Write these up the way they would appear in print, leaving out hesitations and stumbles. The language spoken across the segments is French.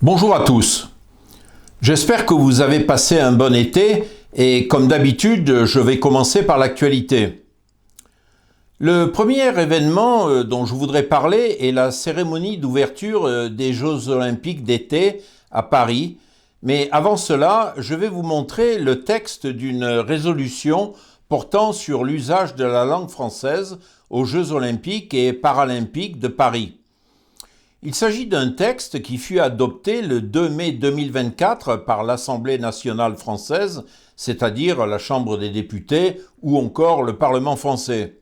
Bonjour à tous, j'espère que vous avez passé un bon été et comme d'habitude, je vais commencer par l'actualité. Le premier événement dont je voudrais parler est la cérémonie d'ouverture des Jeux Olympiques d'été à Paris. Mais avant cela, je vais vous montrer le texte d'une résolution portant sur l'usage de la langue française aux Jeux Olympiques et Paralympiques de Paris. Il s'agit d'un texte qui fut adopté le 2 mai 2024 par l'Assemblée nationale française, c'est-à-dire la Chambre des députés ou encore le Parlement français.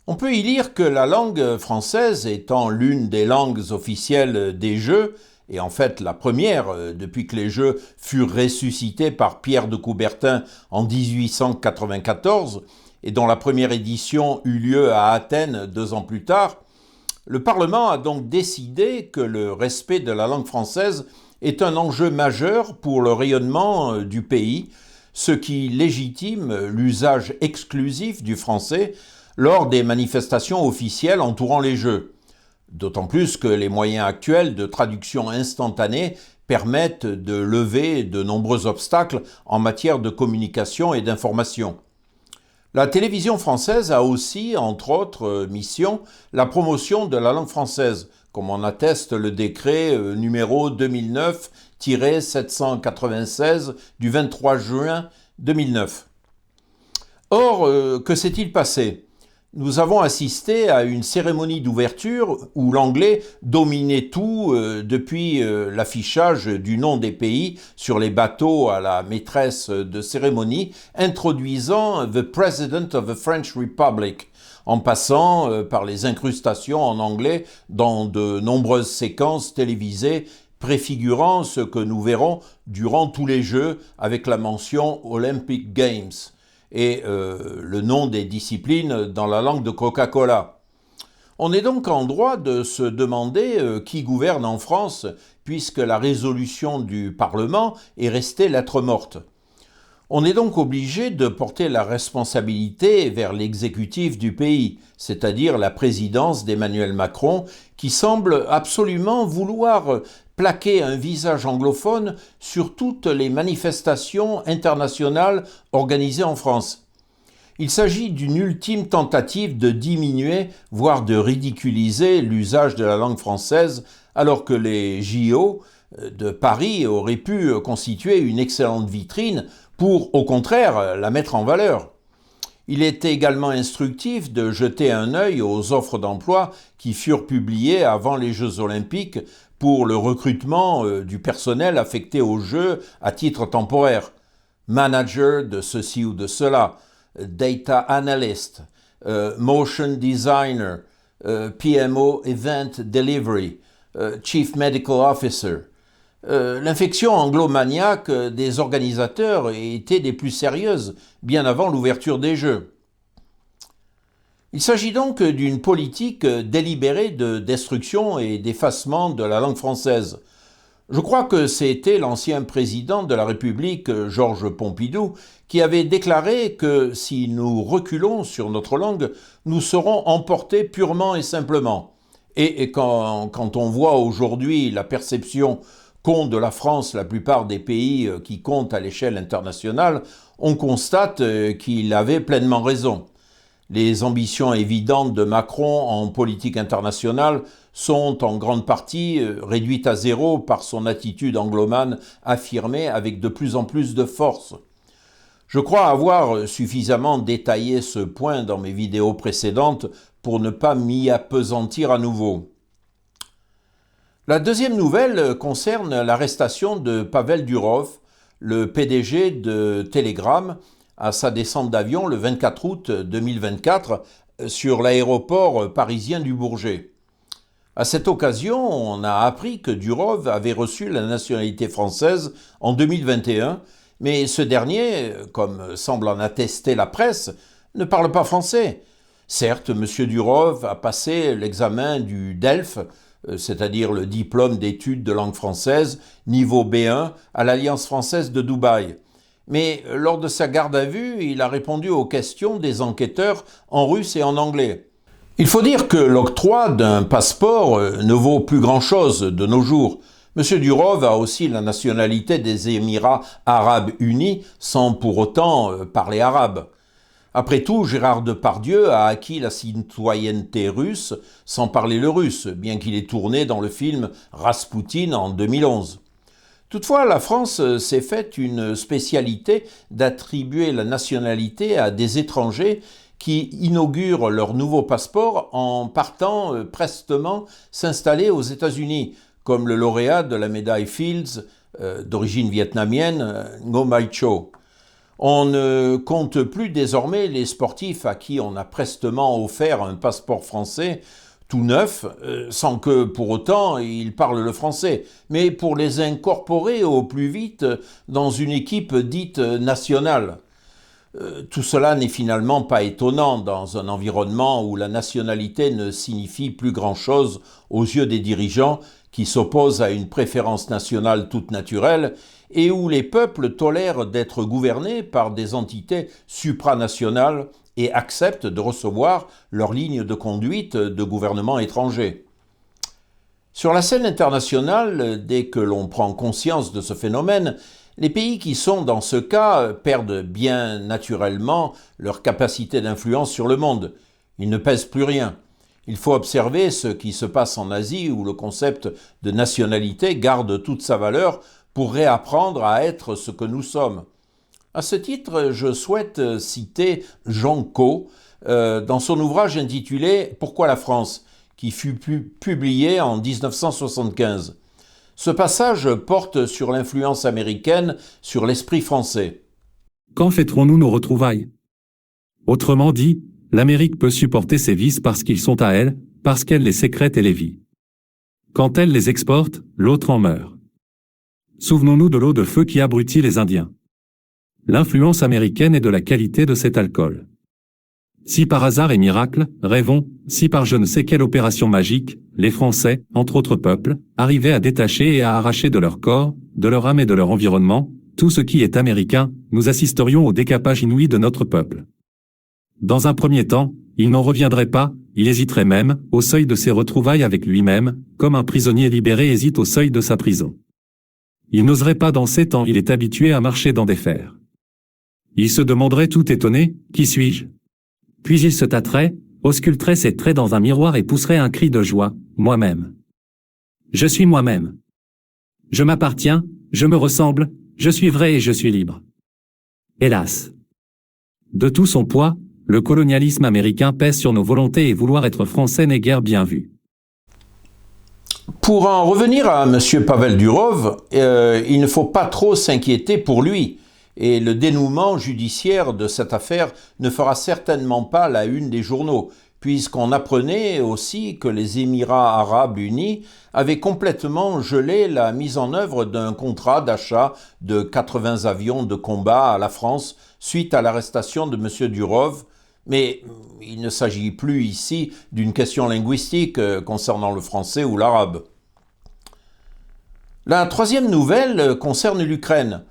On peut y lire que la langue française, étant l'une des langues officielles des Jeux, et en fait la première depuis que les Jeux furent ressuscités par Pierre de Coubertin en 1894, et dont la première édition eut lieu à Athènes 2 ans plus tard, le Parlement a donc décidé que le respect de la langue française est un enjeu majeur pour le rayonnement du pays, ce qui légitime l'usage exclusif du français lors des manifestations officielles entourant les Jeux. D'autant plus que les moyens actuels de traduction instantanée permettent de lever de nombreux obstacles en matière de communication et d'information. La télévision française a aussi, entre autres missions, la promotion de la langue française, comme en atteste le décret numéro 2009-796 du 23 juin 2009. Or, que s'est-il passé ? Nous avons assisté à une cérémonie d'ouverture où l'anglais dominait tout depuis l'affichage du nom des pays sur les bateaux à la maîtresse de cérémonie, introduisant « The President of the French Republic », en passant par les incrustations en anglais dans de nombreuses séquences télévisées préfigurant ce que nous verrons durant tous les Jeux avec la mention « Olympic Games » et le nom des disciplines dans la langue de Coca-Cola. On est donc en droit de se demander qui gouverne en France, puisque la résolution du Parlement est restée lettre morte. On est donc obligé de porter la responsabilité vers l'exécutif du pays, c'est-à-dire la présidence d'Emmanuel Macron, qui semble absolument vouloir plaquer un visage anglophone sur toutes les manifestations internationales organisées en France. Il s'agit d'une ultime tentative de diminuer, voire de ridiculiser l'usage de la langue française, alors que les JO de Paris auraient pu constituer une excellente vitrine pour, au contraire, la mettre en valeur. Il est également instructif de jeter un œil aux offres d'emploi qui furent publiées avant les Jeux Olympiques pour le recrutement du personnel affecté aux Jeux à titre temporaire. Manager de ceci ou de cela, data analyst, motion designer, PMO event delivery, chief medical officer. L'infection anglomaniaque des organisateurs était des plus sérieuses, bien avant l'ouverture des Jeux. Il s'agit donc d'une politique délibérée de destruction et d'effacement de la langue française. Je crois que c'était l'ancien président de la République, Georges Pompidou, qui avait déclaré que si nous reculons sur notre langue, nous serons emportés purement et simplement. Et quand on voit aujourd'hui la perception qu'ont de la France la plupart des pays qui comptent à l'échelle internationale, on constate qu'il avait pleinement raison. Les ambitions évidentes de Macron en politique internationale sont en grande partie réduites à zéro par son attitude anglomane affirmée avec de plus en plus de force. Je crois avoir suffisamment détaillé ce point dans mes vidéos précédentes pour ne pas m'y appesantir à nouveau. La deuxième nouvelle concerne l'arrestation de Pavel Durov, le PDG de Telegram, à sa descente d'avion le 24 août 2024 sur l'aéroport parisien du Bourget. À cette occasion, on a appris que Durov avait reçu la nationalité française en 2021, mais ce dernier, comme semble en attester la presse, ne parle pas français. Certes, M. Durov a passé l'examen du DELF, c'est-à-dire le diplôme d'études de langue française, niveau B1, à l'Alliance française de Dubaï. Mais lors de sa garde à vue, il a répondu aux questions des enquêteurs en russe et en anglais. Il faut dire que l'octroi d'un passeport ne vaut plus grand-chose de nos jours, M. Durov a aussi la nationalité des Émirats arabes unis sans pour autant parler arabe. Après tout, Gérard Depardieu a acquis la citoyenneté russe sans parler le russe, bien qu'il ait tourné dans le film Raspoutine en 2011. Toutefois, la France s'est faite une spécialité d'attribuer la nationalité à des étrangers qui inaugurent leur nouveau passeport en partant prestement s'installer aux États-Unis, comme le lauréat de la médaille Fields d'origine vietnamienne, Ngo Mai Cho. On ne compte plus désormais les sportifs à qui on a prestement offert un passeport français tout neuf, sans que pour autant ils parlent le français, mais pour les incorporer au plus vite dans une équipe dite nationale. Tout cela n'est finalement pas étonnant dans un environnement où la nationalité ne signifie plus grand-chose aux yeux des dirigeants qui s'opposent à une préférence nationale toute naturelle et où les peuples tolèrent d'être gouvernés par des entités supranationales et acceptent de recevoir leur ligne de conduite de gouvernements étrangers. Sur la scène internationale, dès que l'on prend conscience de ce phénomène, les pays qui sont dans ce cas perdent bien naturellement leur capacité d'influence sur le monde. Ils ne pèsent plus rien. Il faut observer ce qui se passe en Asie où le concept de nationalité garde toute sa valeur pour réapprendre à être ce que nous sommes. À ce titre, je souhaite citer Jean Co dans son ouvrage intitulé « Pourquoi la France ?», qui fut publié en 1975. Ce passage porte sur l'influence américaine sur l'esprit français. Quand fêterons-nous nos retrouvailles? Autrement dit, l'Amérique peut supporter ses vices parce qu'ils sont à elle, parce qu'elle les sécrète et les vit. Quand elle les exporte, l'autre en meurt. Souvenons-nous de l'eau de feu qui abrutit les Indiens. L'influence américaine est de la qualité de cet alcool. Si par hasard et miracle, rêvons, si par je ne sais quelle opération magique, les Français, entre autres peuples, arrivaient à détacher et à arracher de leur corps, de leur âme et de leur environnement, tout ce qui est américain, nous assisterions au décapage inouï de notre peuple. Dans un premier temps, il n'en reviendrait pas, il hésiterait même, au seuil de ses retrouvailles avec lui-même, comme un prisonnier libéré hésite au seuil de sa prison. Il n'oserait pas danser tant il est habitué à marcher dans des fers. Il se demanderait tout étonné, qui suis-je? Puis il se tâterait, ausculterait ses traits dans un miroir et pousserait un cri de joie, moi-même. Je suis moi-même. Je m'appartiens, je me ressemble, je suis vrai et je suis libre. Hélas. De tout son poids, le colonialisme américain pèse sur nos volontés et vouloir être français n'est guère bien vu. Pour en revenir à M. Pavel Durov, il ne faut pas trop s'inquiéter pour lui. Et le dénouement judiciaire de cette affaire ne fera certainement pas la une des journaux, puisqu'on apprenait aussi que les Émirats arabes unis avaient complètement gelé la mise en œuvre d'un contrat d'achat de 80 avions de combat à la France suite à l'arrestation de M. Durov. Mais il ne s'agit plus ici d'une question linguistique concernant le français ou l'arabe. La troisième nouvelle concerne l'Ukraine.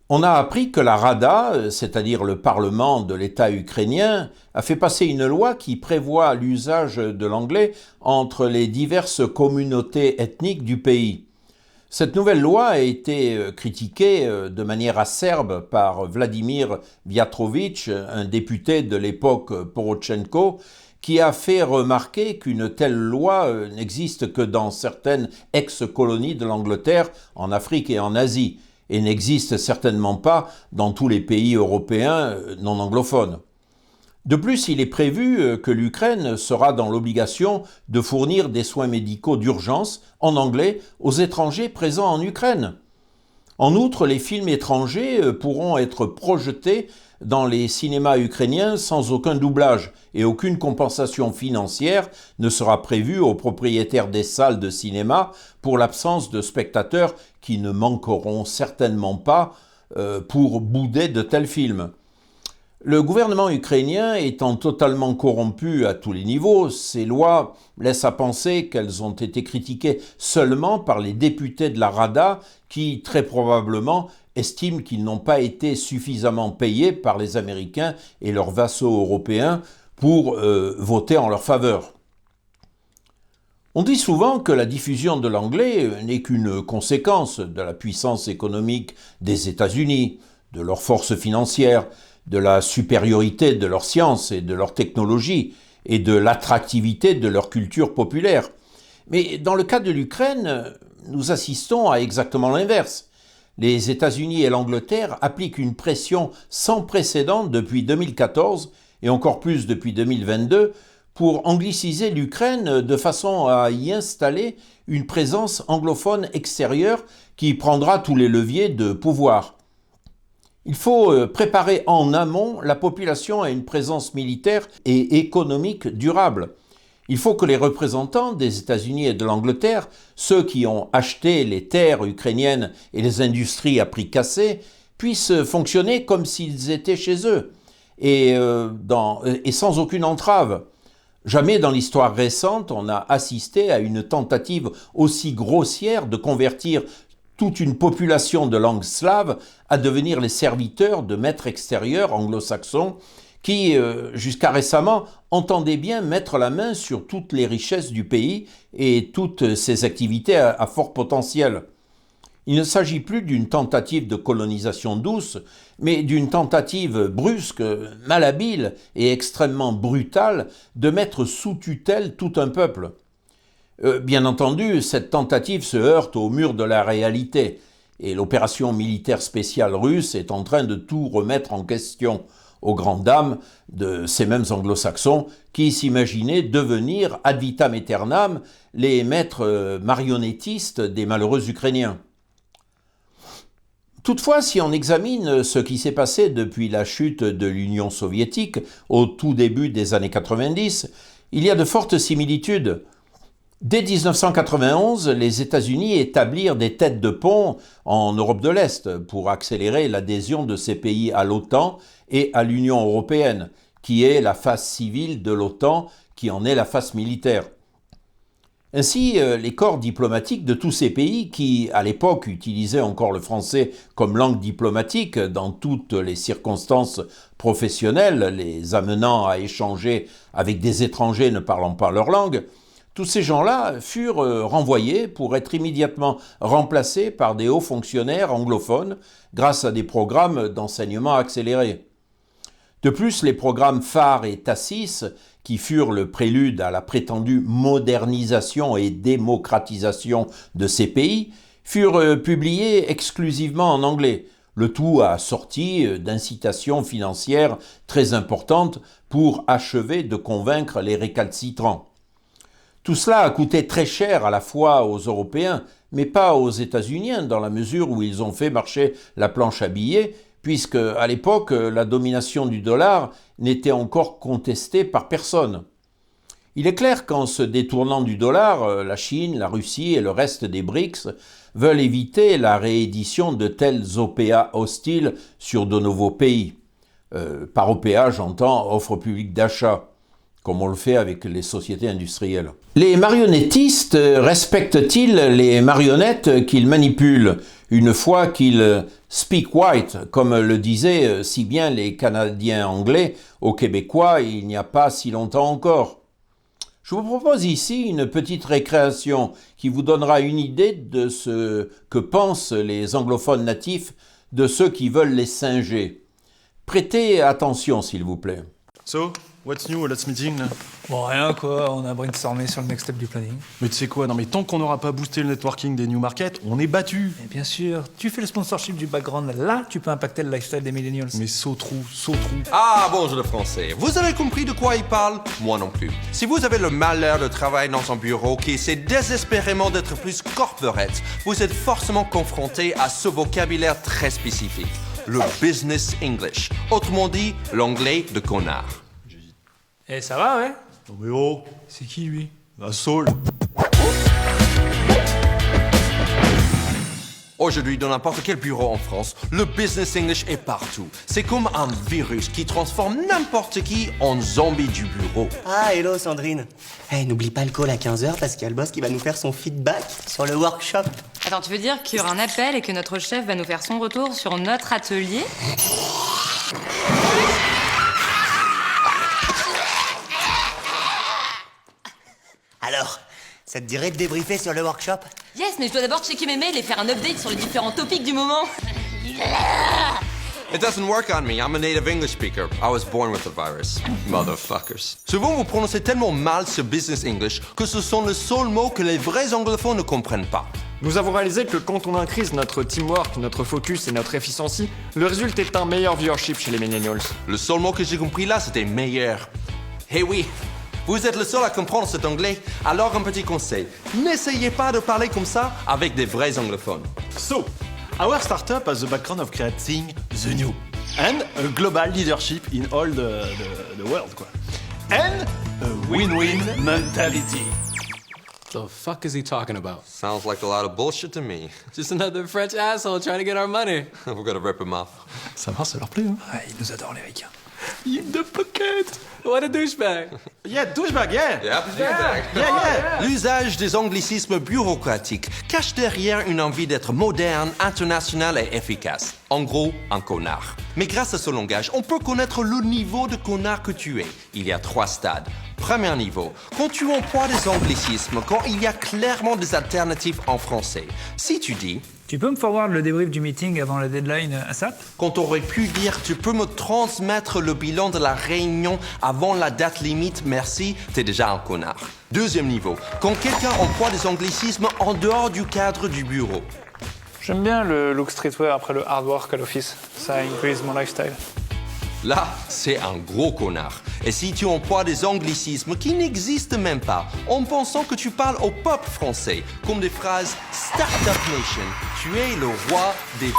On a appris que la Rada, c'est-à-dire le Parlement de l'État ukrainien, a fait passer une loi qui prévoit l'usage de l'anglais entre les diverses communautés ethniques du pays. Cette nouvelle loi a été critiquée de manière acerbe par Vladimir Viatrovitch, un député de l'époque Porochenko, qui a fait remarquer qu'une telle loi n'existe que dans certaines ex-colonies de l'Angleterre, en Afrique et en Asie, et n'existe certainement pas dans tous les pays européens non anglophones. De plus, il est prévu que l'Ukraine sera dans l'obligation de fournir des soins médicaux d'urgence en anglais aux étrangers présents en Ukraine. En outre, les films étrangers pourront être projetés dans les cinémas ukrainiens sans aucun doublage et aucune compensation financière ne sera prévue aux propriétaires des salles de cinéma pour l'absence de spectateurs qui ne manqueront certainement pas pour bouder de tels films. Le gouvernement ukrainien étant totalement corrompu à tous les niveaux, ces lois laissent à penser qu'elles ont été critiquées seulement par les députés de la Rada qui, très probablement, estiment qu'ils n'ont pas été suffisamment payés par les Américains et leurs vassaux européens pour voter en leur faveur. On dit souvent que la diffusion de l'anglais n'est qu'une conséquence de la puissance économique des États-Unis, de leurs forces financières, de la supériorité de leurs sciences et de leur technologie, et de l'attractivité de leur culture populaire. Mais dans le cas de l'Ukraine, nous assistons à exactement l'inverse. Les États-Unis et l'Angleterre appliquent une pression sans précédent depuis 2014 et encore plus depuis 2022 pour angliciser l'Ukraine de façon à y installer une présence anglophone extérieure qui prendra tous les leviers de pouvoir. Il faut préparer en amont la population à une présence militaire et économique durable. Il faut que les représentants des États-Unis et de l'Angleterre, ceux qui ont acheté les terres ukrainiennes et les industries à prix cassé, puissent fonctionner comme s'ils étaient chez eux et sans aucune entrave. Jamais dans l'histoire récente on a assisté à une tentative aussi grossière de convertir toute une population de langue slave à devenir les serviteurs de maîtres extérieurs anglo-saxons qui, jusqu'à récemment, entendaient bien mettre la main sur toutes les richesses du pays et toutes ses activités à fort potentiel. Il ne s'agit plus d'une tentative de colonisation douce, mais d'une tentative brusque, malhabile et extrêmement brutale de mettre sous tutelle tout un peuple. Bien entendu, cette tentative se heurte au mur de la réalité, et l'opération militaire spéciale russe est en train de tout remettre en question, aux grandes dames de ces mêmes anglo-saxons qui s'imaginaient devenir ad vitam aeternam les maîtres marionnettistes des malheureux Ukrainiens. Toutefois, si on examine ce qui s'est passé depuis la chute de l'Union soviétique au tout début des années 90, il y a de fortes similitudes. Dès 1991, les États-Unis établirent des têtes de pont en Europe de l'Est pour accélérer l'adhésion de ces pays à l'OTAN et à l'Union européenne, qui est la face civile de l'OTAN, qui en est la face militaire. Ainsi, les corps diplomatiques de tous ces pays qui, à l'époque, utilisaient encore le français comme langue diplomatique dans toutes les circonstances professionnelles, les amenant à échanger avec des étrangers ne parlant pas leur langue, tous ces gens-là furent renvoyés pour être immédiatement remplacés par des hauts fonctionnaires anglophones grâce à des programmes d'enseignement accélérés. De plus, les programmes phares et TACIS, qui furent le prélude à la prétendue modernisation et démocratisation de ces pays, furent publiés exclusivement en anglais, le tout assorti d'incitations financières très importantes pour achever de convaincre les récalcitrants. Tout cela a coûté très cher à la fois aux Européens, mais pas aux États-Unis, dans la mesure où ils ont fait marcher la planche à billets, puisque à l'époque, la domination du dollar n'était encore contestée par personne. Il est clair qu'en se détournant du dollar, la Chine, la Russie et le reste des BRICS veulent éviter la réédition de telles OPA hostiles sur de nouveaux pays. Par OPA, j'entends offre publique d'achat, comme on le fait avec les sociétés industrielles. Les marionnettistes respectent-ils les marionnettes qu'ils manipulent une fois qu'ils speak white, comme le disaient si bien les Canadiens anglais aux Québécois il n'y a pas si longtemps encore? Je vous propose ici une petite récréation qui vous donnera une idée de ce que pensent les anglophones natifs de ceux qui veulent les singer. Prêtez attention, s'il vous plaît. So, what's new, let's meeting là? Bon, rien quoi, on a brainstormé sur le next step du planning. Mais tu sais quoi, non mais tant qu'on n'aura pas boosté le networking des new markets, on est battu. Et bien sûr, tu fais le sponsorship du background, là tu peux impacter le lifestyle des millennials. Mais sautrou. Ah, bonjour le français. Vous avez compris de quoi il parle? Moi non plus. Si vous avez le malheur de travailler dans un bureau qui essaie désespérément d'être plus corporate, vous êtes forcément confronté à ce vocabulaire très spécifique. Le business English. Autrement dit, l'anglais de connard. Eh ça va ouais? Non mais oh, C'est qui lui? la Saul. Aujourd'hui, dans n'importe quel bureau en France, le business English est partout. C'est comme un virus qui transforme n'importe qui en zombie du bureau. Ah, hello Sandrine. Eh, n'oublie pas le call à 15h parce qu'il y a le boss qui va nous faire son feedback sur le workshop. Attends, tu veux dire qu'il y aura un appel et que notre chef va nous faire son retour sur notre atelier? Alors, Ça te dirait de débriefer sur le workshop? Yes, mais je dois d'abord checker mes mails et faire un update sur les différents topics du moment. It doesn't work on me. I'm a native English speaker. I was born with the virus. Motherfuckers. Souvent, vous prononcez tellement mal ce business English que ce sont les seuls mots que les vrais anglophones ne comprennent pas. Nous avons réalisé que quand on increase notre teamwork, notre focus et notre efficiency, le résultat est un meilleur viewership chez les millennials. Le seul mot que j'ai compris là, c'était meilleur. Eh oui, vous êtes le seul à comprendre cet anglais, alors un petit conseil. N'essayez pas de parler comme ça avec des vrais anglophones. So, our startup has the background of creating the new and a global leadership in all the world, quoi. And a win-win mentality. The fuck is he talking about? Sounds like a lot of bullshit to me. Just another French asshole trying to get our money. We're gonna rip him off. Ça marche, ça leur plaît, hein? Ah, ils nous adorent, les ricains. In the pocket. What a douchebag. Yeah, douchebag, yeah. Yeah. L'usage des anglicismes bureaucratiques cache derrière une envie d'être moderne, international et efficace. En gros, un connard. Mais grâce à ce langage, on peut connaître le niveau de connard que tu es. Il y a 3 stades. Premier niveau, quand tu emploies des anglicismes, quand il y a clairement des alternatives en français. Si tu dis... Tu peux me forward le débrief du meeting avant la deadline à SAP? Quand aurais pu dire, tu peux me transmettre le bilan de la réunion avant la date limite, merci, t'es déjà un connard. Deuxième niveau, quand quelqu'un emploie des anglicismes en dehors du cadre du bureau. J'aime bien le look streetwear après le hard work à l'office. Ça increase mon lifestyle. Là, c'est un gros connard. Et si tu emploies des anglicismes qui n'existent même pas, en pensant que tu parles au peuple français, comme des phrases « Startup Nation », tu es le roi des...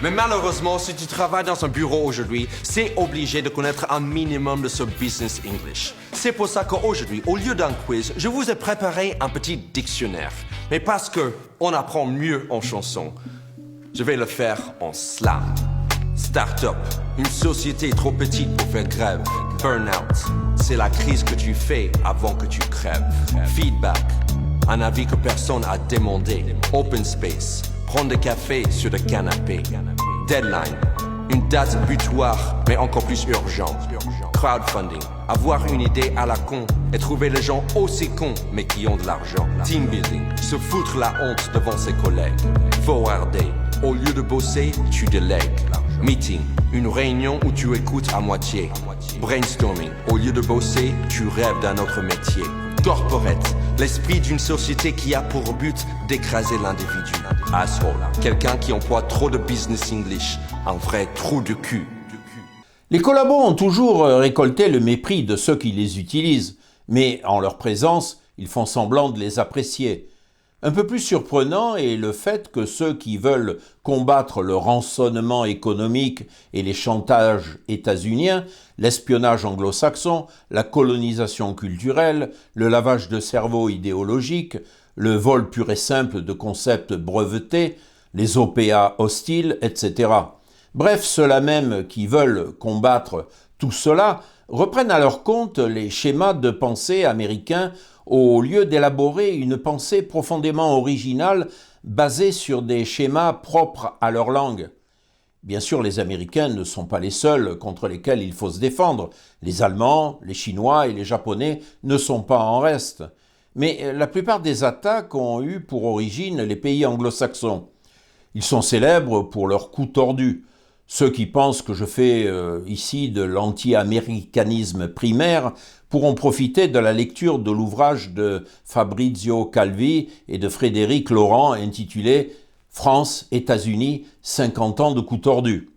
Mais malheureusement, si tu travailles dans un bureau aujourd'hui, c'est obligé de connaître un minimum de ce business English. C'est pour ça qu'aujourd'hui, au lieu d'un quiz, je vous ai préparé un petit dictionnaire. Mais parce que on apprend mieux en chanson, je vais le faire en slam. Start-up, une société trop petite pour faire grève. Burnout, c'est la crise que tu fais avant que tu crèves. Feedback, un avis que personne n'a demandé. Open space, prendre des cafés sur le canapé. Deadline, une date butoir mais encore plus urgent. Crowdfunding, avoir une idée à la con et trouver les gens aussi cons mais qui ont de l'argent. Team building, se foutre la honte devant ses collègues. Forwarder, au lieu de bosser, tu délègues. Meeting, une réunion où tu écoutes à moitié. Brainstorming, au lieu de bosser, tu rêves d'un autre métier. Corporate, l'esprit d'une société qui a pour but d'écraser l'individu. Asshole, quelqu'un qui emploie trop de business English, un vrai trou de cul. Les collabos ont toujours récolté le mépris de ceux qui les utilisent, mais en leur présence, ils font semblant de les apprécier. Un peu plus surprenant est le fait que ceux qui veulent combattre le rançonnement économique et les chantages états-uniens, l'espionnage anglo-saxon, la colonisation culturelle, le lavage de cerveau idéologique, le vol pur et simple de concepts brevetés, les OPA hostiles, etc. Bref, ceux-là même qui veulent combattre tout cela reprennent à leur compte les schémas de pensée américains au lieu d'élaborer une pensée profondément originale basée sur des schémas propres à leur langue. Bien sûr, les Américains ne sont pas les seuls contre lesquels il faut se défendre. Les Allemands, les Chinois et les Japonais ne sont pas en reste. Mais la plupart des attaques ont eu pour origine les pays anglo-saxons. Ils sont célèbres pour leurs coups tordus. Ceux qui pensent que je fais ici de l'anti-américanisme primaire pourront profiter de la lecture de l'ouvrage de Fabrizio Calvi et de Frédéric Laurent intitulé « France, États-Unis, 50 ans de coups tordus ».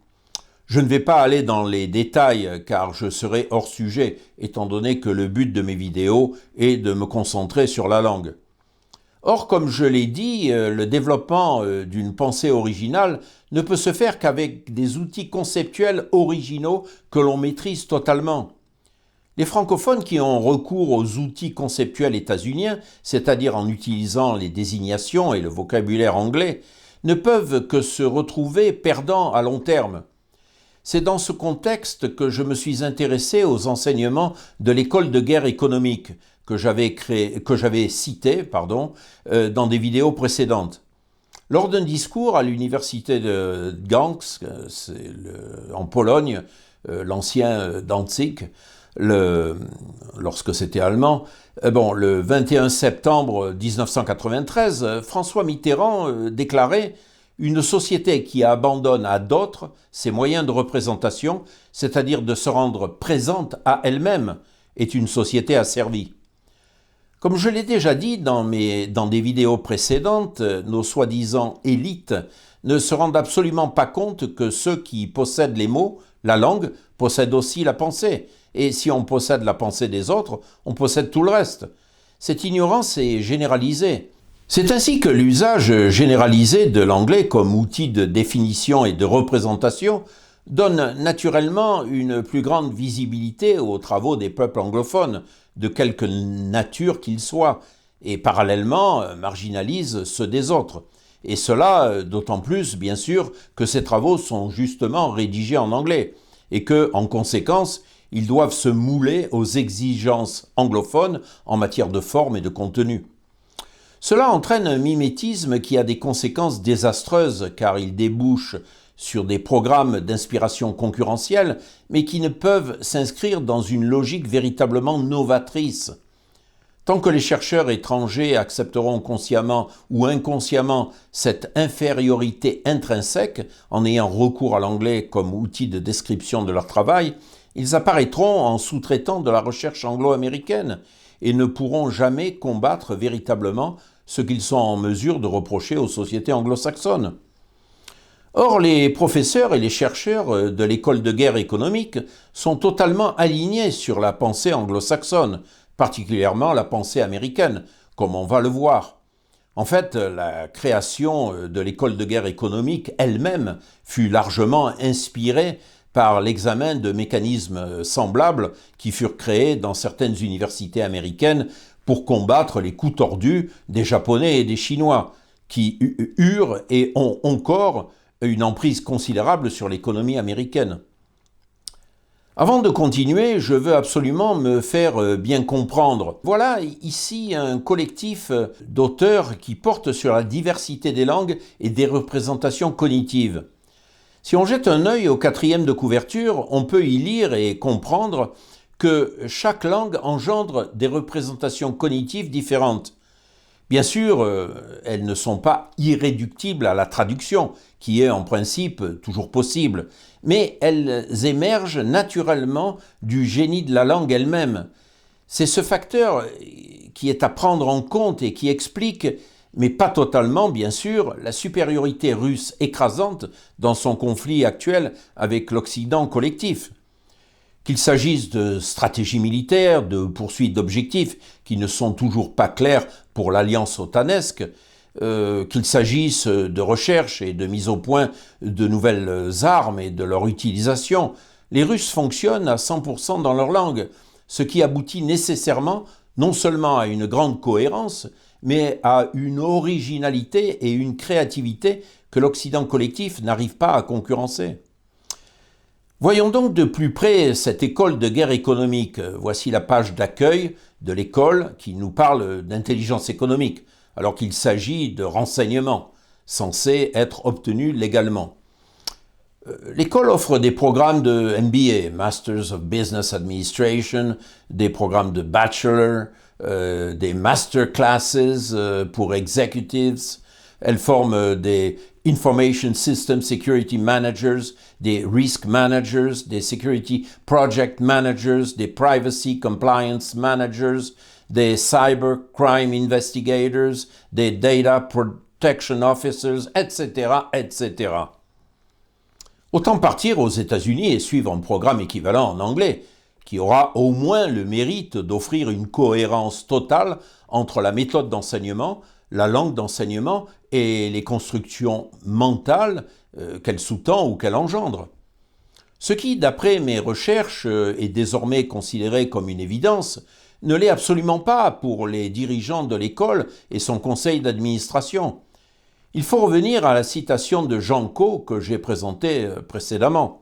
Je ne vais pas aller dans les détails car je serai hors sujet, étant donné que le but de mes vidéos est de me concentrer sur la langue. Or, comme je l'ai dit, le développement d'une pensée originale ne peut se faire qu'avec des outils conceptuels originaux que l'on maîtrise totalement. Les francophones qui ont recours aux outils conceptuels états-uniens, c'est-à-dire en utilisant les désignations et le vocabulaire anglais, ne peuvent que se retrouver perdants à long terme. C'est dans ce contexte que je me suis intéressé aux enseignements de l'école de guerre économique que j'avais cité dans des vidéos précédentes. Lors d'un discours à l'université de Gdańsk, en Pologne, l'ancien Danzig, lorsque c'était allemand. Le 21 septembre 1993, François Mitterrand déclarait « Une société qui abandonne à d'autres ses moyens de représentation, c'est-à-dire de se rendre présente à elle-même, est une société asservie ». Comme je l'ai déjà dit dans des vidéos précédentes, nos soi-disant élites ne se rendent absolument pas compte que ceux qui possèdent les mots, la langue, possèdent aussi la pensée. Et si on possède la pensée des autres, on possède tout le reste. Cette ignorance est généralisée. C'est ainsi que l'usage généralisé de l'anglais comme outil de définition et de représentation donne naturellement une plus grande visibilité aux travaux des peuples anglophones, de quelque nature qu'ils soient, et parallèlement marginalise ceux des autres. Et cela d'autant plus, bien sûr, que ces travaux sont justement rédigés en anglais, et que, en conséquence, ils doivent se mouler aux exigences anglophones en matière de forme et de contenu. Cela entraîne un mimétisme qui a des conséquences désastreuses, car il débouche sur des programmes d'inspiration concurrentielle, mais qui ne peuvent s'inscrire dans une logique véritablement novatrice. Tant que les chercheurs étrangers accepteront consciemment ou inconsciemment cette infériorité intrinsèque en ayant recours à l'anglais comme outil de description de leur travail, ils apparaîtront en sous-traitant de la recherche anglo-américaine et ne pourront jamais combattre véritablement ce qu'ils sont en mesure de reprocher aux sociétés anglo-saxonnes. Or, les professeurs et les chercheurs de l'école de guerre économique sont totalement alignés sur la pensée anglo-saxonne, particulièrement la pensée américaine, comme on va le voir. En fait, la création de l'école de guerre économique elle-même fut largement inspirée par l'examen de mécanismes semblables qui furent créés dans certaines universités américaines pour combattre les coups tordus des Japonais et des Chinois, qui eurent et ont encore une emprise considérable sur l'économie américaine. Avant de continuer, je veux absolument me faire bien comprendre. Voilà ici un collectif d'auteurs qui portent sur la diversité des langues et des représentations cognitives. Si on jette un œil au 4e de couverture, on peut y lire et comprendre que chaque langue engendre des représentations cognitives différentes. Bien sûr, elles ne sont pas irréductibles à la traduction, qui est en principe toujours possible, mais elles émergent naturellement du génie de la langue elle-même. C'est ce facteur qui est à prendre en compte et qui explique, mais pas totalement bien sûr, la supériorité russe écrasante dans son conflit actuel avec l'Occident collectif. Qu'il s'agisse de stratégie militaire, de poursuite d'objectifs qui ne sont toujours pas clairs pour l'alliance otanesque, qu'il s'agisse de recherche et de mise au point de nouvelles armes et de leur utilisation, les Russes fonctionnent à 100% dans leur langue, ce qui aboutit nécessairement non seulement à une grande cohérence, mais à une originalité et une créativité que l'Occident collectif n'arrive pas à concurrencer. Voyons donc de plus près cette école de guerre économique. Voici la page d'accueil de l'école qui nous parle d'intelligence économique, alors qu'il s'agit de renseignements censés être obtenus légalement. L'école offre des programmes de MBA, Masters of Business Administration, des programmes de Bachelor, des Master Classes pour Executives. Elle forme des Information System Security Managers, des Risk Managers, des Security Project Managers, des Privacy Compliance Managers, des Cyber Crime Investigators, des Data Protection Officers, etc., etc. Autant partir aux États-Unis et suivre un programme équivalent en anglais, qui aura au moins le mérite d'offrir une cohérence totale entre la méthode d'enseignement, la langue d'enseignement et les constructions mentales qu'elle sous-tend ou qu'elle engendre. Ce qui, d'après mes recherches, est désormais considéré comme une évidence, ne l'est absolument pas pour les dirigeants de l'école et son conseil d'administration. Il faut revenir à la citation de Jean Cau que j'ai présentée précédemment.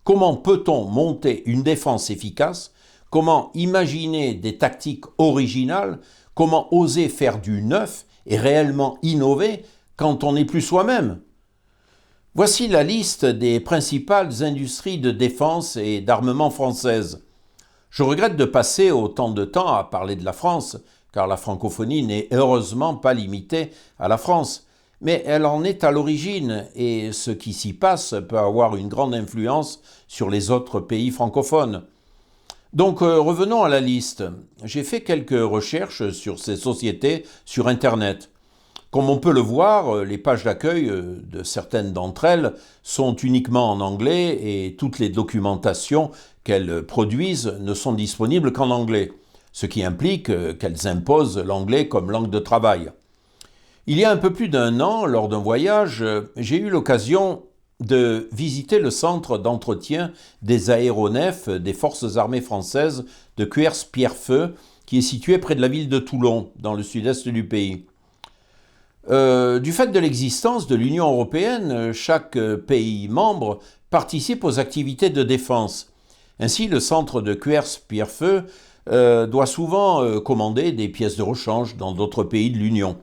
Comment peut-on monter une défense efficace? Comment imaginer des tactiques originales? Comment oser faire du neuf et réellement innover quand on n'est plus soi-même? Voici la liste des principales industries de défense et d'armement françaises. Je regrette de passer autant de temps à parler de la France, car la francophonie n'est heureusement pas limitée à la France, mais elle en est à l'origine et ce qui s'y passe peut avoir une grande influence sur les autres pays francophones. Donc revenons à la liste. J'ai fait quelques recherches sur ces sociétés sur Internet. Comme on peut le voir, les pages d'accueil de certaines d'entre elles sont uniquement en anglais et toutes les documentations qu'elles produisent ne sont disponibles qu'en anglais, ce qui implique qu'elles imposent l'anglais comme langue de travail. Il y a un peu plus d'1 an, lors d'un voyage, j'ai eu l'occasion de visiter le centre d'entretien des aéronefs des forces armées françaises de Cuers-Pierrefeu, qui est situé près de la ville de Toulon, dans le sud-est du pays. Du fait de l'existence de l'Union européenne, chaque pays membre participe aux activités de défense. Ainsi, le centre de Cuers-Pierrefeu doit souvent commander des pièces de rechange dans d'autres pays de l'Union.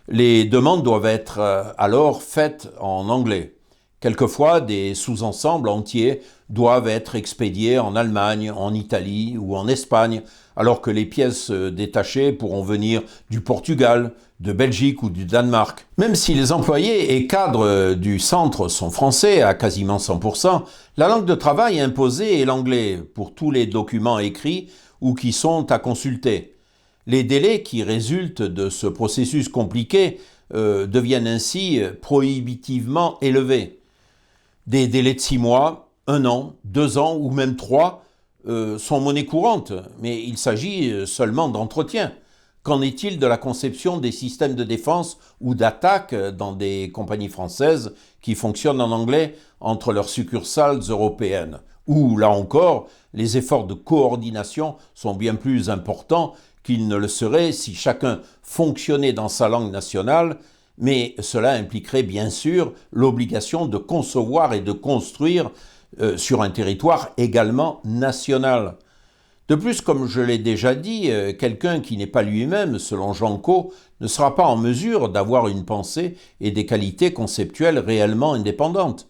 Les demandes doivent être alors faites en anglais. Quelquefois, des sous-ensembles entiers doivent être expédiés en Allemagne, en Italie ou en Espagne, alors que les pièces détachées pourront venir du Portugal, de Belgique ou du Danemark. Même si les employés et cadres du centre sont français à quasiment 100%, la langue de travail imposée est l'anglais pour tous les documents écrits ou qui sont à consulter. Les délais qui résultent de ce processus compliqué deviennent ainsi prohibitivement élevés. Des délais de 6 mois, 1 an, 2 ans ou même 3 sont monnaie courante, mais il s'agit seulement d'entretien. Qu'en est-il de la conception des systèmes de défense ou d'attaque dans des compagnies françaises qui fonctionnent en anglais entre leurs succursales européennes, où, là encore, les efforts de coordination sont bien plus importants qu'ils ne le seraient si chacun fonctionnait dans sa langue nationale, mais cela impliquerait bien sûr l'obligation de concevoir et de construire sur un territoire également national. De plus, comme je l'ai déjà dit, quelqu'un qui n'est pas lui-même, selon Jean Cau, ne sera pas en mesure d'avoir une pensée et des qualités conceptuelles réellement indépendantes.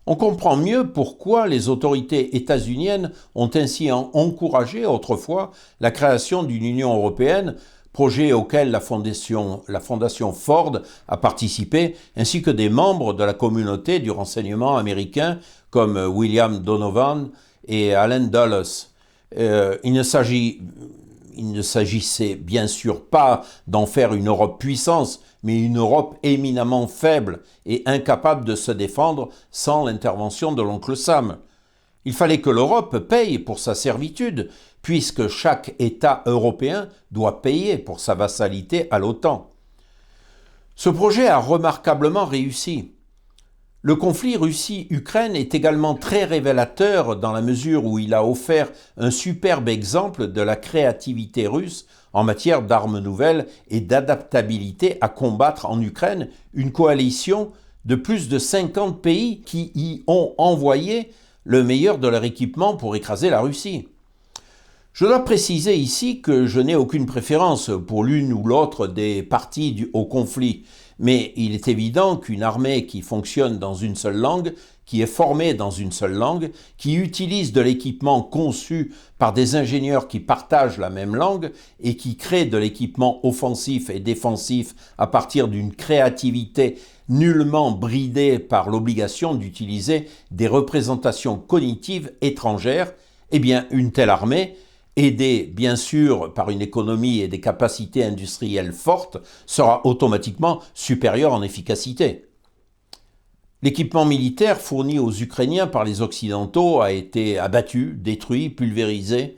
On comprend mieux pourquoi les autorités états-uniennes ont ainsi encouragé autrefois la création d'une Union européenne, projet auquel la fondation Ford a participé, ainsi que des membres de la communauté du renseignement américain comme William Donovan et Allen Dulles. Il ne s'agissait bien sûr pas d'en faire une Europe puissance, mais une Europe éminemment faible et incapable de se défendre sans l'intervention de l'oncle Sam. Il fallait que l'Europe paye pour sa servitude, puisque chaque État européen doit payer pour sa vassalité à l'OTAN. Ce projet a remarquablement réussi. Le conflit Russie-Ukraine est également très révélateur dans la mesure où il a offert un superbe exemple de la créativité russe en matière d'armes nouvelles et d'adaptabilité à combattre en Ukraine une coalition de plus de 50 pays qui y ont envoyé le meilleur de leur équipement pour écraser la Russie. Je dois préciser ici que je n'ai aucune préférence pour l'une ou l'autre des parties au conflit, mais il est évident qu'une armée qui fonctionne dans une seule langue, qui est formée dans une seule langue, qui utilise de l'équipement conçu par des ingénieurs qui partagent la même langue et qui crée de l'équipement offensif et défensif à partir d'une créativité nullement bridée par l'obligation d'utiliser des représentations cognitives étrangères, eh bien une telle armée, aidée bien sûr par une économie et des capacités industrielles fortes, sera automatiquement supérieure en efficacité. L'équipement militaire fourni aux Ukrainiens par les Occidentaux a été abattu, détruit, pulvérisé.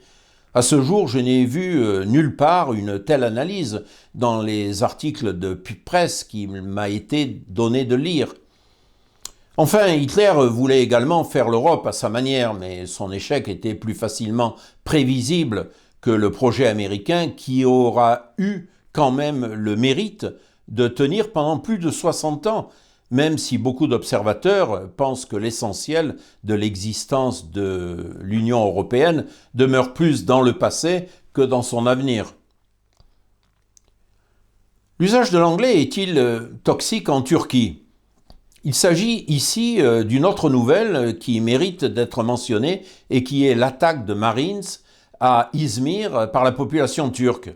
À ce jour, je n'ai vu nulle part une telle analyse dans les articles de presse qui m'a été donné de lire. Enfin, Hitler voulait également faire l'Europe à sa manière, mais son échec était plus facilement prévisible que le projet américain qui aura eu quand même le mérite de tenir pendant plus de 60 ans, même si beaucoup d'observateurs pensent que l'essentiel de l'existence de l'Union européenne demeure plus dans le passé que dans son avenir. L'usage de l'anglais est-il toxique en Turquie ? Il s'agit ici d'une autre nouvelle qui mérite d'être mentionnée et qui est l'attaque de Marines à Izmir par la population turque.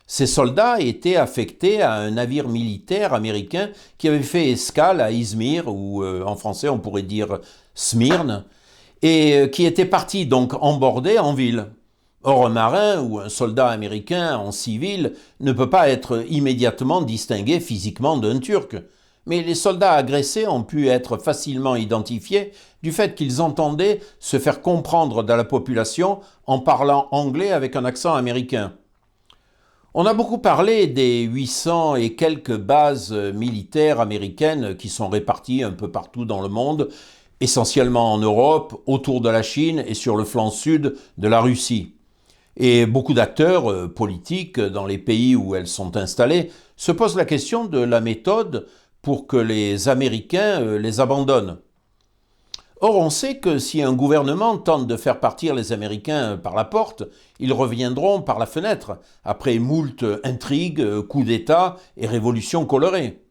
Ces soldats étaient affectés à un navire militaire américain qui avait fait escale à Izmir, ou en français on pourrait dire Smyrne, et qui était parti donc emborder en ville. Or, un marin ou un soldat américain en civil ne peut pas être immédiatement distingué physiquement d'un Turc. Mais les soldats agressés ont pu être facilement identifiés du fait qu'ils entendaient se faire comprendre dans la population en parlant anglais avec un accent américain. On a beaucoup parlé des 800 et quelques bases militaires américaines qui sont réparties un peu partout dans le monde, essentiellement en Europe, autour de la Chine et sur le flanc sud de la Russie. Et beaucoup d'acteurs politiques dans les pays où elles sont installées se posent la question de la méthode pour que les Américains les abandonnent. Or, on sait que si un gouvernement tente de faire partir les Américains par la porte, ils reviendront par la fenêtre, après moult intrigues, coups d'État et révolutions colorées.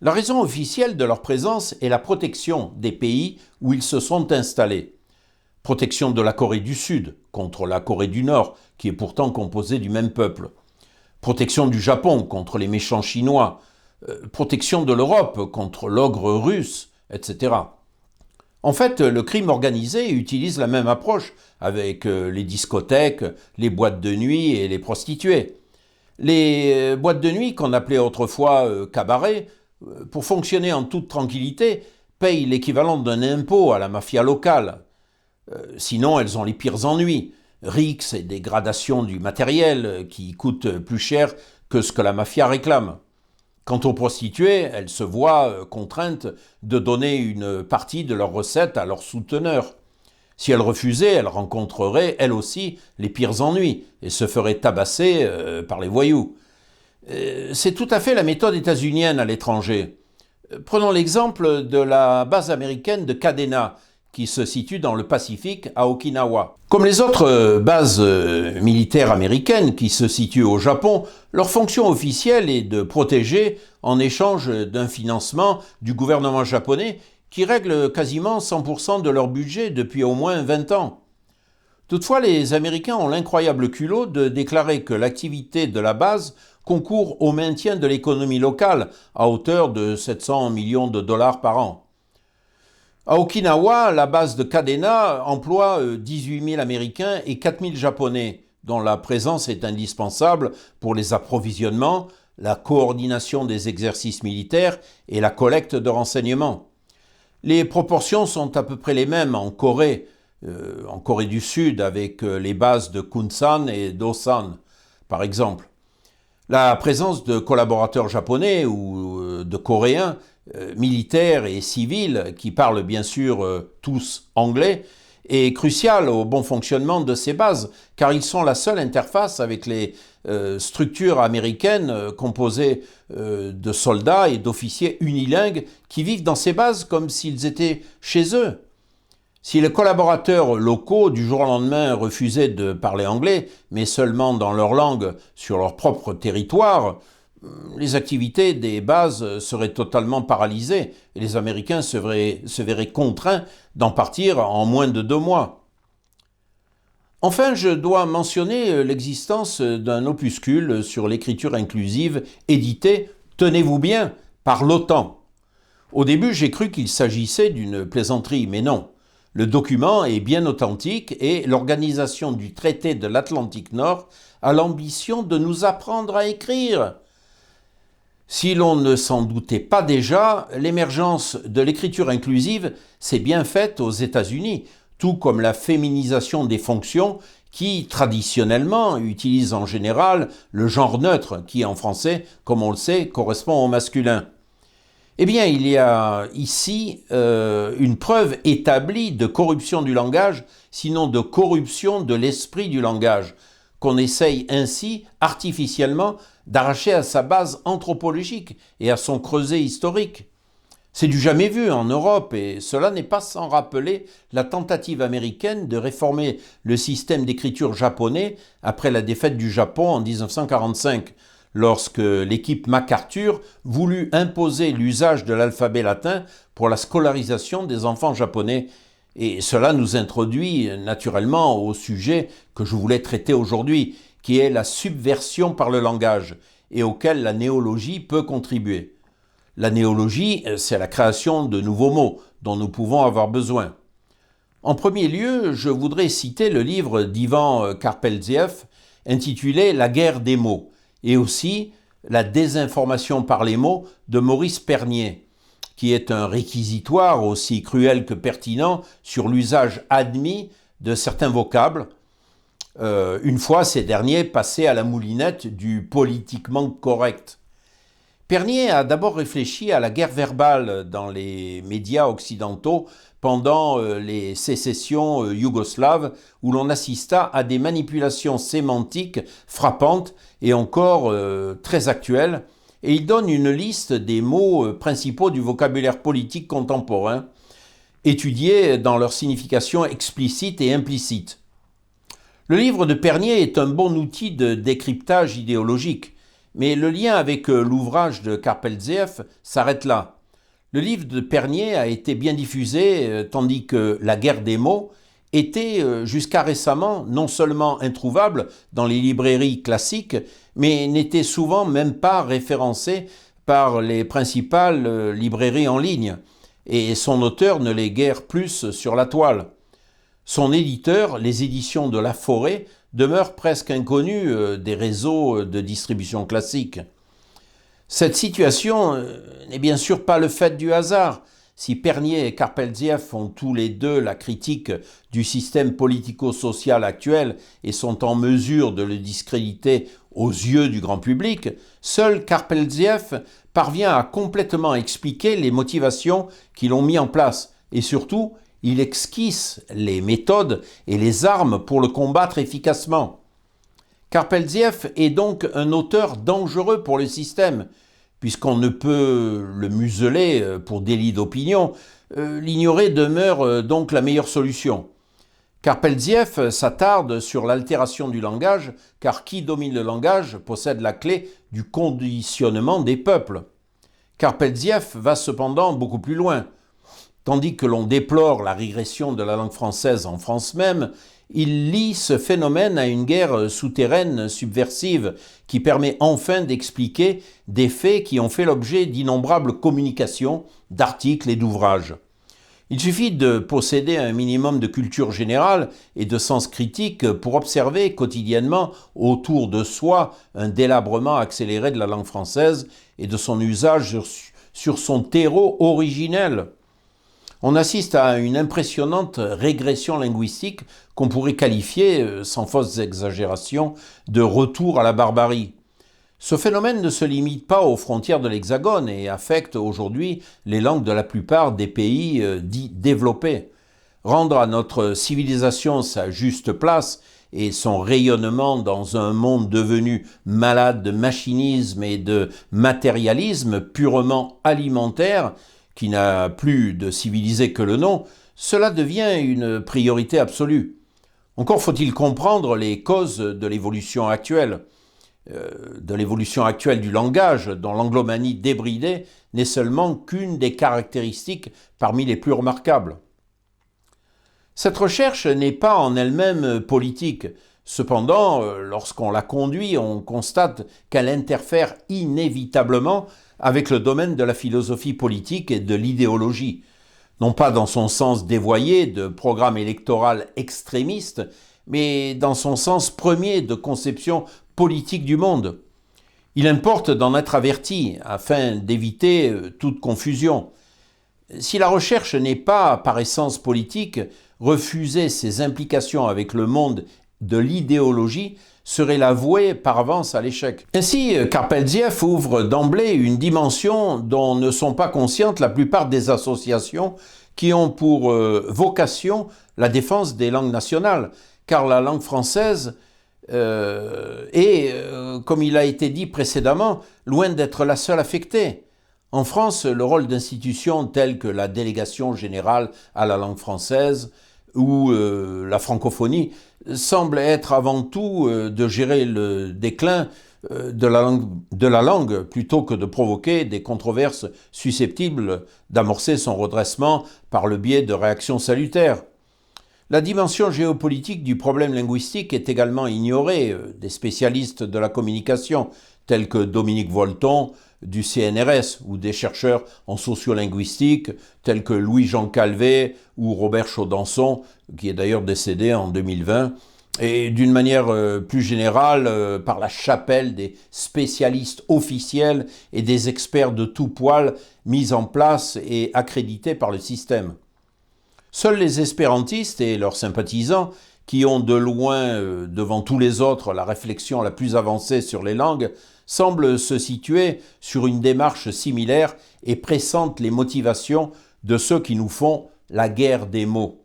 La raison officielle de leur présence est la protection des pays où ils se sont installés. Protection de la Corée du Sud contre la Corée du Nord, qui est pourtant composée du même peuple. Protection du Japon contre les méchants Chinois. Protection de l'Europe contre l'ogre russe, etc. En fait, le crime organisé utilise la même approche avec les discothèques, les boîtes de nuit et les prostituées. Les boîtes de nuit, qu'on appelait autrefois cabarets, pour fonctionner en toute tranquillité, payent l'équivalent d'un impôt à la mafia locale. Sinon, elles ont les pires ennuis, rixes et dégradations du matériel qui coûtent plus cher que ce que la mafia réclame. Quant aux prostituées, elles se voient contraintes de donner une partie de leurs recettes à leurs souteneurs. Si elles refusaient, elles rencontreraient, elles aussi, les pires ennuis et se feraient tabasser par les voyous. C'est tout à fait la méthode états-unienne à l'étranger. Prenons l'exemple de la base américaine de Kadena, qui se situe dans le Pacifique, à Okinawa. Comme les autres bases militaires américaines qui se situent au Japon, leur fonction officielle est de protéger en échange d'un financement du gouvernement japonais qui règle quasiment 100% de leur budget depuis au moins 20 ans. Toutefois, les Américains ont l'incroyable culot de déclarer que l'activité de la base concourt au maintien de l'économie locale à hauteur de 700 millions de dollars par an. À Okinawa, la base de Kadena emploie 18 000 Américains et 4 000 Japonais, dont la présence est indispensable pour les approvisionnements, la coordination des exercices militaires et la collecte de renseignements. Les proportions sont à peu près les mêmes en Corée du Sud, avec les bases de Kunsan et d'Osan, par exemple. La présence de collaborateurs japonais ou de Coréens, militaires et civils, qui parlent bien sûr tous anglais, est cruciale au bon fonctionnement de ces bases, car ils sont la seule interface avec les structures américaines composées de soldats et d'officiers unilingues qui vivent dans ces bases comme s'ils étaient chez eux. Si les collaborateurs locaux du jour au lendemain refusaient de parler anglais, mais seulement dans leur langue sur leur propre territoire, les activités des bases seraient totalement paralysées et les Américains se verraient contraints d'en partir en moins de 2 mois. Enfin, je dois mentionner l'existence d'un opuscule sur l'écriture inclusive édité, tenez-vous bien, par l'OTAN. Au début, j'ai cru qu'il s'agissait d'une plaisanterie, mais non. Le document est bien authentique et l'Organisation du traité de l'Atlantique Nord a l'ambition de nous apprendre à écrire. Si l'on ne s'en doutait pas déjà, l'émergence de l'écriture inclusive s'est bien faite aux États-Unis, tout comme la féminisation des fonctions qui, traditionnellement, utilisent en général le genre neutre, qui en français, comme on le sait, correspond au masculin. Eh bien, il y a ici une preuve établie de corruption du langage, sinon de corruption de l'esprit du langage, qu'on essaye ainsi, artificiellement, d'arracher à sa base anthropologique et à son creuset historique. C'est du jamais vu en Europe et cela n'est pas sans rappeler la tentative américaine de réformer le système d'écriture japonais après la défaite du Japon en 1945, lorsque l'équipe MacArthur voulut imposer l'usage de l'alphabet latin pour la scolarisation des enfants japonais. Et cela nous introduit naturellement au sujet que je voulais traiter aujourd'hui, qui est la subversion par le langage, et auquel la néologie peut contribuer. La néologie, c'est la création de nouveaux mots dont nous pouvons avoir besoin. En premier lieu, je voudrais citer le livre d'Ivan Karpelziev intitulé « La guerre des mots » et aussi « La désinformation par les mots » de Maurice Pernier, qui est un réquisitoire aussi cruel que pertinent sur l'usage admis de certains vocables, une fois ces derniers passés à la moulinette du politiquement correct. Pernier a d'abord réfléchi à la guerre verbale dans les médias occidentaux pendant les sécessions yougoslaves, où l'on assista à des manipulations sémantiques frappantes et encore très actuelles, et il donne une liste des mots principaux du vocabulaire politique contemporain, étudiés dans leur signification explicite et implicite. Le livre de Pernier est un bon outil de décryptage idéologique, mais le lien avec l'ouvrage de Karpelziev s'arrête là. Le livre de Pernier a été bien diffusé, tandis que La guerre des mots était jusqu'à récemment non seulement introuvable dans les librairies classiques, mais n'était souvent même pas référencé par les principales librairies en ligne, et son auteur ne l'est guère plus sur la toile. Son éditeur, les éditions de La Forêt, demeure presque inconnu des réseaux de distribution classiques. Cette situation n'est bien sûr pas le fait du hasard. Si Pernier et Karpelziev font tous les deux la critique du système politico-social actuel et sont en mesure de le discréditer aux yeux du grand public, seul Karpelziev parvient à complètement expliquer les motivations qui l'ont mis en place et surtout, il esquisse les méthodes et les armes pour le combattre efficacement. Karpelziev est donc un auteur dangereux pour le système, puisqu'on ne peut le museler pour délit d'opinion. L'ignorer demeure donc la meilleure solution. Karpelziev s'attarde sur l'altération du langage, car qui domine le langage possède la clé du conditionnement des peuples. Karpelziev va cependant beaucoup plus loin. Tandis que l'on déplore la régression de la langue française en France même, il lie ce phénomène à une guerre souterraine subversive qui permet enfin d'expliquer des faits qui ont fait l'objet d'innombrables communications, d'articles et d'ouvrages. Il suffit de posséder un minimum de culture générale et de sens critique pour observer quotidiennement autour de soi un délabrement accéléré de la langue française et de son usage sur son terreau originel. On assiste à une impressionnante régression linguistique qu'on pourrait qualifier, sans fausse exagération, de retour à la barbarie. Ce phénomène ne se limite pas aux frontières de l'Hexagone et affecte aujourd'hui les langues de la plupart des pays dits développés. Rendre à notre civilisation sa juste place et son rayonnement dans un monde devenu malade de machinisme et de matérialisme purement alimentaire, qui n'a plus de civilisé que le nom, cela devient une priorité absolue. Encore faut-il comprendre les causes de l'évolution actuelle du langage, dont l'anglomanie débridée n'est seulement qu'une des caractéristiques parmi les plus remarquables. Cette recherche n'est pas en elle-même politique. Cependant, lorsqu'on la conduit, on constate qu'elle interfère inévitablement avec le domaine de la philosophie politique et de l'idéologie, non pas dans son sens dévoyé de programme électoral extrémiste, mais dans son sens premier de conception politique du monde. Il importe d'en être averti afin d'éviter toute confusion. Si la recherche n'est pas par essence politique, refuser ses implications avec le monde de l'idéologie serait l'avouer par avance à l'échec. Ainsi, Karpelziev ouvre d'emblée une dimension dont ne sont pas conscientes la plupart des associations qui ont pour vocation la défense des langues nationales, car la langue française est, comme il a été dit précédemment, loin d'être la seule affectée. En France, le rôle d'institutions telles que la délégation générale à la langue française ou la francophonie semble être avant tout de gérer le déclin de la langue plutôt que de provoquer des controverses susceptibles d'amorcer son redressement par le biais de réactions salutaires. La dimension géopolitique du problème linguistique est également ignorée des spécialistes de la communication, tels que Dominique Volton du CNRS ou des chercheurs en sociolinguistique, tels que Louis-Jean Calvet ou Robert Chaudenson, qui est d'ailleurs décédé en 2020, et d'une manière plus générale par la chapelle des spécialistes officiels et des experts de tout poil mis en place et accrédités par le système. Seuls les espérantistes et leurs sympathisants, qui ont de loin devant tous les autres la réflexion la plus avancée sur les langues, semblent se situer sur une démarche similaire et pressentent les motivations de ceux qui nous font la guerre des mots.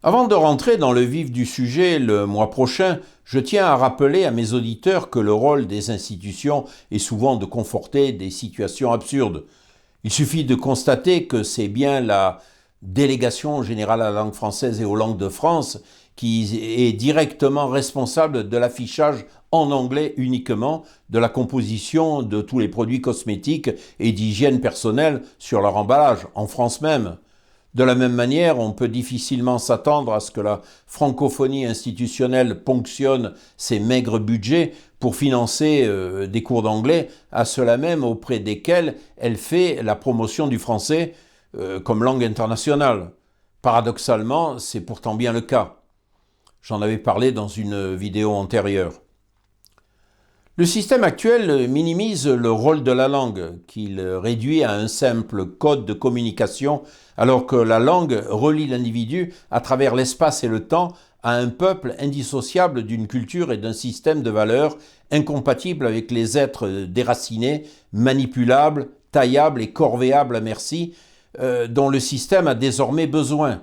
Avant de rentrer dans le vif du sujet le mois prochain, je tiens à rappeler à mes auditeurs que le rôle des institutions est souvent de conforter des situations absurdes. Il suffit de constater que c'est bien la Délégation générale à la langue française et aux langues de France qui est directement responsable de l'affichage en anglais uniquement de la composition de tous les produits cosmétiques et d'hygiène personnelle sur leur emballage, en France même. De la même manière, on peut difficilement s'attendre à ce que la francophonie institutionnelle ponctionne ses maigres budgets pour financer des cours d'anglais, à ceux-là même auprès desquels elle fait la promotion du français comme langue internationale. Paradoxalement, c'est pourtant bien le cas. J'en avais parlé dans une vidéo antérieure. Le système actuel minimise le rôle de la langue, qu'il réduit à un simple code de communication, alors que la langue relie l'individu à travers l'espace et le temps à un peuple indissociable d'une culture et d'un système de valeurs incompatibles avec les êtres déracinés, manipulables, taillables et corvéables à merci, dont le système a désormais besoin.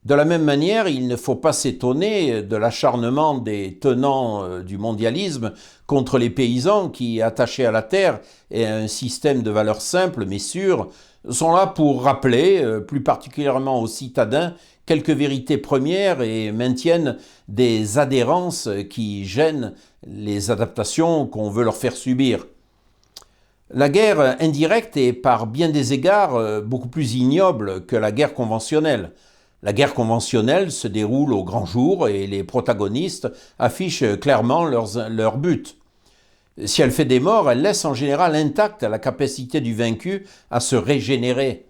De la même manière, il ne faut pas s'étonner de l'acharnement des tenants du mondialisme contre les paysans qui, attachés à la terre et à un système de valeurs simples mais sûres, sont là pour rappeler, plus particulièrement aux citadins, quelques vérités premières et maintiennent des adhérences qui gênent les adaptations qu'on veut leur faire subir. La guerre indirecte est par bien des égards beaucoup plus ignoble que la guerre conventionnelle. La guerre conventionnelle se déroule au grand jour et les protagonistes affichent clairement leur but. Si elle fait des morts, elle laisse en général intacte la capacité du vaincu à se régénérer.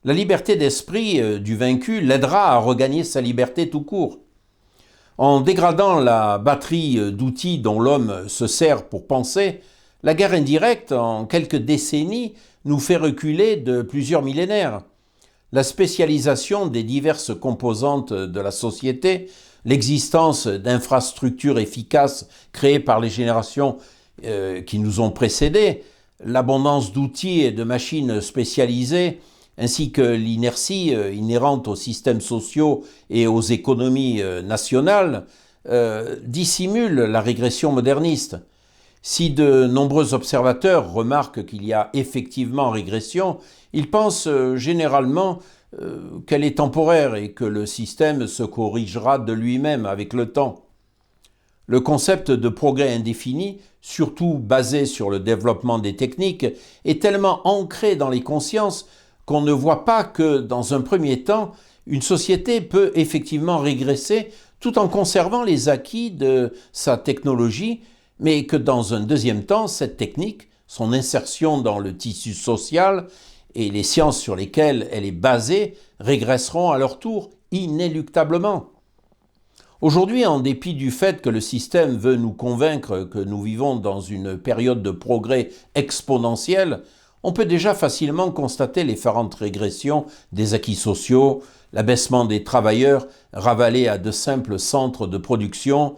La liberté d'esprit du vaincu l'aidera à regagner sa liberté tout court. En dégradant la batterie d'outils dont l'homme se sert pour penser, la guerre indirecte, en quelques décennies, nous fait reculer de plusieurs millénaires. La spécialisation des diverses composantes de la société, l'existence d'infrastructures efficaces créées par les générations qui nous ont précédés, l'abondance d'outils et de machines spécialisées, ainsi que l'inertie inhérente aux systèmes sociaux et aux économies nationales, dissimulent la régression moderniste. Si de nombreux observateurs remarquent qu'il y a effectivement régression, ils pensent généralement qu'elle est temporaire et que le système se corrigera de lui-même avec le temps. Le concept de progrès indéfini, surtout basé sur le développement des techniques, est tellement ancré dans les consciences qu'on ne voit pas que, dans un premier temps, une société peut effectivement régresser tout en conservant les acquis de sa technologie, mais que dans un deuxième temps, cette technique, son insertion dans le tissu social et les sciences sur lesquelles elle est basée régresseront à leur tour inéluctablement. Aujourd'hui, en dépit du fait que le système veut nous convaincre que nous vivons dans une période de progrès exponentiel, on peut déjà facilement constater l'effarante régression des acquis sociaux, l'abaissement des travailleurs ravalés à de simples centres de production,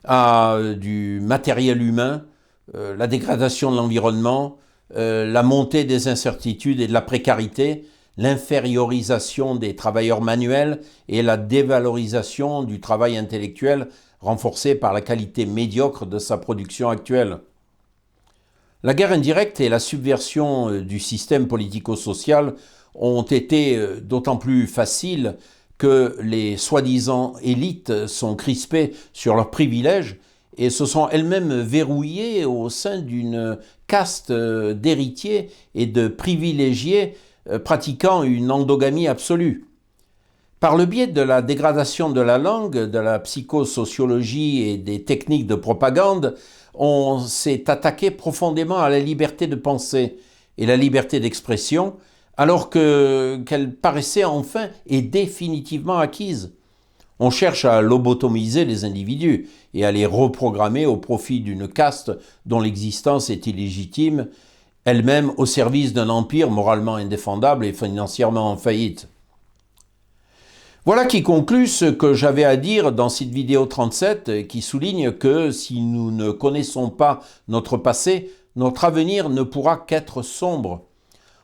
à du matériel humain, la dégradation de l'environnement, la montée des incertitudes et de la précarité, l'infériorisation des travailleurs manuels et la dévalorisation du travail intellectuel renforcée par la qualité médiocre de sa production actuelle. La guerre indirecte et la subversion du système politico-social ont été d'autant plus faciles que les soi-disant élites sont crispées sur leurs privilèges et se sont elles-mêmes verrouillées au sein d'une caste d'héritiers et de privilégiés pratiquant une endogamie absolue. Par le biais de la dégradation de la langue, de la psychosociologie et des techniques de propagande, on s'est attaqué profondément à la liberté de penser et la liberté d'expression, alors qu'elle paraissait enfin et définitivement acquise. On cherche à lobotomiser les individus et à les reprogrammer au profit d'une caste dont l'existence est illégitime, elle-même au service d'un empire moralement indéfendable et financièrement en faillite. Voilà qui conclut ce que j'avais à dire dans cette vidéo 37 qui souligne que si nous ne connaissons pas notre passé, notre avenir ne pourra qu'être sombre.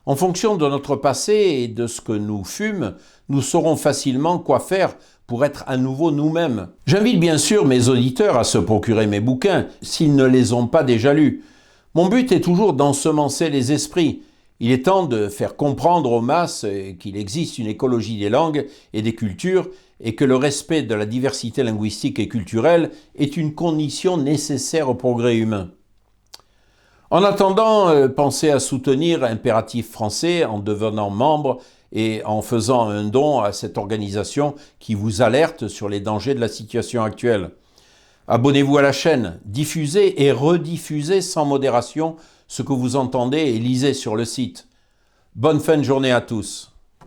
En fonction de notre passé et de ce que nous fûmes, nous saurons facilement quoi faire pour être à nouveau nous-mêmes. J'invite bien sûr mes auditeurs à se procurer mes bouquins s'ils ne les ont pas déjà lus. Mon but est toujours d'ensemencer les esprits. Il est temps de faire comprendre aux masses qu'il existe une écologie des langues et des cultures et que le respect de la diversité linguistique et culturelle est une condition nécessaire au progrès humain. En attendant, pensez à soutenir Impératif Français en devenant membre et en faisant un don à cette organisation qui vous alerte sur les dangers de la situation actuelle. Abonnez-vous à la chaîne, diffusez et rediffusez sans modération ce que vous entendez et lisez sur le site. Bonne fin de journée à tous.